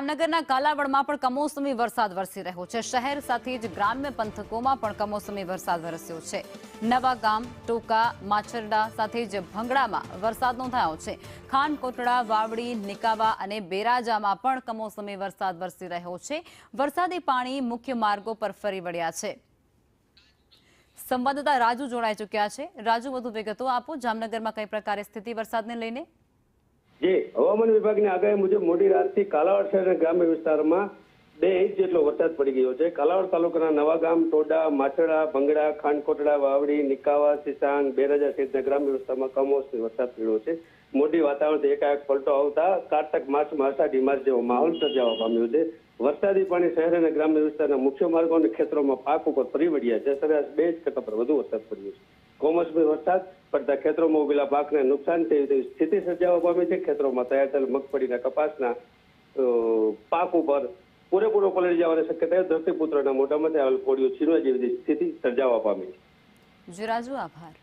જામનગરના કાલાવડમાં પણ કમોસમી વરસાદ વરસી રહ્યો છે। શહેર સાથે જ ગ્રામ્ય પંથકોમાં પણ કમોસમી વરસાદ વરસ્યો છે। નવા ગામ, ટોકા, માછરડા સાથે જ ભંગડામાં વરસાદ નોંધાયો છે। ખાન કોટડા, વાવડી, નિકાવા અને બેરાજામાં પણ કમોસમી વરસાદ વરસી રહ્યો છે। વરસાદી પાણી મુખ્ય માર્ગો પર ફરી વળ્યા છે। સંવાદદાતા રાજુ જોડાઈ ચૂક્યા છે। રાજુ, વધુ વિગતો આપો। જામનગરમાં કઈ પ્રકારે સ્થિતિ વરસાદને લઈને? જી, હવામાન વિભાગની આગાહી મુજબ મોડી રાતથી કાલાવડ શહેરના ગ્રામ્ય વિસ્તારમાં 2 ઇંચ જેટલો વરસાદ પડી ગયો છે। કાલાવડ તાલુકાના નવાગામ, ટોડા, માછરડા, ભંગડા, ખાનકોટડા, વાવડી, નિકાવા, સિસાંગ, બેરાજા સહિતના ગ્રામ્ય વિસ્તારમાં કમોસમી વરસાદ પડ્યો છે। મોટી વાતાવરણથી એકાએક પલટો આવતા કારતક માસમાં અષાઢી માસ જેવો માહોલ સર્જાવા પામ્યો છે। વરસાદી પાણી શહેર અને ગ્રામ્ય વિસ્તારના મુખ્ય માર્ગો અને ખેતરોમાં પાક ઉપર ફરી વળ્યા છે। સરેરાશ 2 ઇંચ કરતા પર વધુ વરસાદ પડ્યો છે। કમોસમી વરસાદ પડતા ખેતરોમાં ઉભેલા પાકને નુકસાન થયું તેવી સ્થિતિ સર્જાવા પામી છે। ખેતરોમાં તૈયાર થયેલ મગફળીના કપાસના પાક ઉપર પૂરેપૂરો પલળી જવાની શક્યતા ધરતીપુત્રના મોઢામાંથી આવેલ કોળીઓ છીનવા જેવી સ્થિતિ સર્જાવા પામી છે। જી રાજુ, આભાર।